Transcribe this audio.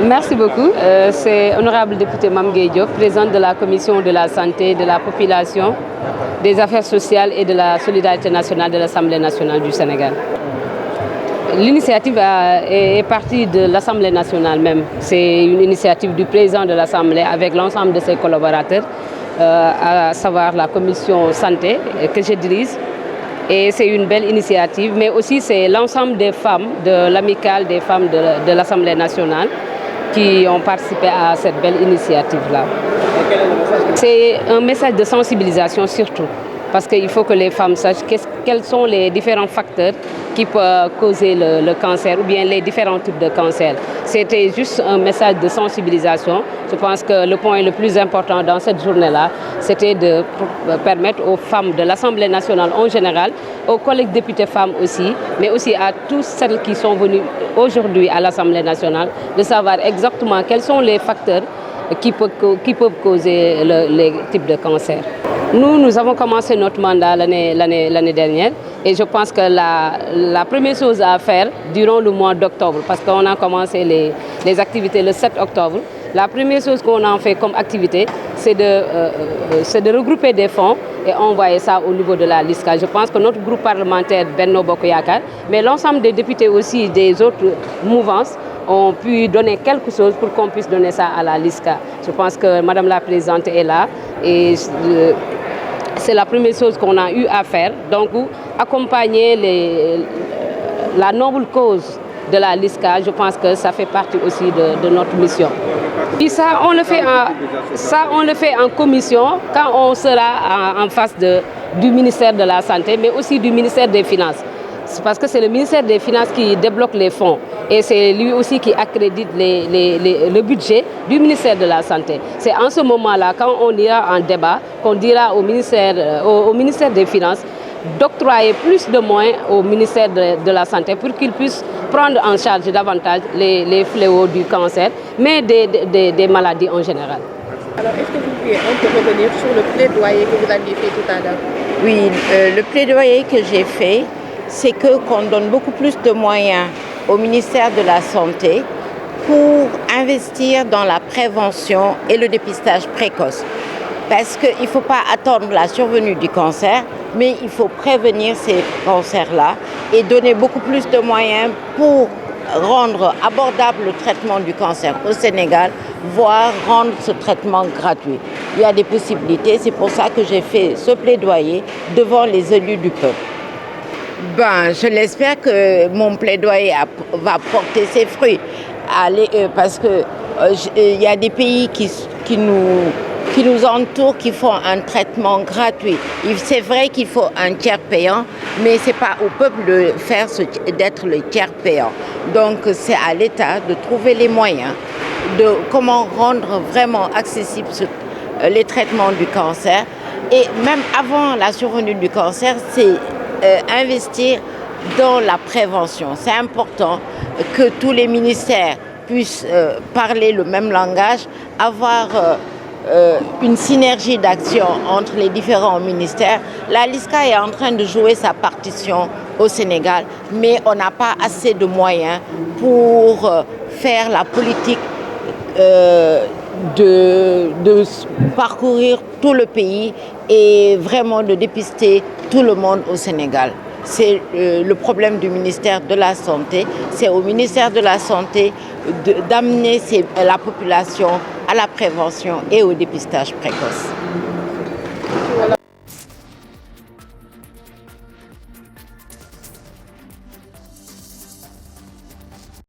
Merci beaucoup. C'est honorable député Mame Gueye Diop, présidente de la commission de la santé, de la population, des affaires sociales et de la solidarité nationale de l'Assemblée nationale du Sénégal. L'initiative est partie de l'Assemblée nationale même. C'est une initiative du président de l'Assemblée avec l'ensemble de ses collaborateurs, à savoir la commission santé que je dirige. Et c'est une belle initiative, mais aussi c'est l'ensemble des femmes de l'amicale des femmes de l'Assemblée nationale qui ont participé à cette belle initiative-là. C'est un message de sensibilisation surtout, parce qu'il faut que les femmes sachent quels sont les différents facteurs qui peuvent causer le cancer ou bien les différents types de cancer. C'était juste un message de sensibilisation. Je pense que le point le plus important dans cette journée-là, c'était de permettre aux femmes de l'Assemblée nationale en général, aux collègues députés femmes aussi, mais aussi à tous celles qui sont venues aujourd'hui à l'Assemblée nationale, de savoir exactement quels sont les facteurs qui peuvent causer les types de cancer. Nous avons commencé notre mandat l'année dernière et je pense que la première chose à faire durant le mois d'octobre, parce qu'on a commencé les activités le 7 octobre, la première chose qu'on a fait comme activité, c'est de regrouper des fonds et envoyer ça au niveau de la LISCA. Je pense que notre groupe parlementaire Benno Bokk Yakaar, mais l'ensemble des députés aussi des autres mouvances, ont pu donner quelque chose pour qu'on puisse donner ça à la LISCA. Je pense que Madame la Présidente est là et c'est la première chose qu'on a eu à faire. Donc, accompagner la noble cause de la LISCA, je pense que ça fait partie aussi de notre mission. Et ça, on le fait en commission quand on sera en face du ministère de la Santé, mais aussi du ministère des Finances. Parce que c'est le ministère des Finances qui débloque les fonds et c'est lui aussi qui accrédite le budget du ministère de la Santé. C'est en ce moment-là, quand on ira en débat, qu'on dira au ministère des Finances d'octroyer plus de moyens au ministère de la Santé pour qu'il puisse prendre en charge davantage les fléaux du cancer, mais des maladies en général. Alors, est-ce que vous pouvez un peu revenir sur le plaidoyer que vous aviez fait tout à l'heure? Oui, le plaidoyer que j'ai fait, c'est qu'on donne beaucoup plus de moyens au ministère de la Santé pour investir dans la prévention et le dépistage précoce. Parce qu'il ne faut pas attendre la survenue du cancer, mais il faut prévenir ces cancers-là et donner beaucoup plus de moyens pour rendre abordable le traitement du cancer au Sénégal, voire rendre ce traitement gratuit. Il y a des possibilités, c'est pour ça que j'ai fait ce plaidoyer devant les élus du peuple. Je l'espère que mon plaidoyer va porter ses fruits. Parce qu'il y a des pays qui nous entourent, qui font un traitement gratuit. C'est vrai qu'il faut un tiers payant, mais ce n'est pas au peuple de faire d'être le tiers payant. Donc c'est à l'État de trouver les moyens de comment rendre vraiment accessibles les traitements du cancer. Et même avant la survenue du cancer, c'est investir dans la prévention. C'est important que tous les ministères puissent parler le même langage, avoir une synergie d'action entre les différents ministères. La LISCA est en train de jouer sa partition au Sénégal, mais on n'a pas assez de moyens pour faire la politique de parcourir tout le pays et vraiment de dépister tout le monde au Sénégal. C'est le problème du ministère de la Santé. C'est au ministère de la Santé d'amener la population à la prévention et au dépistage précoce.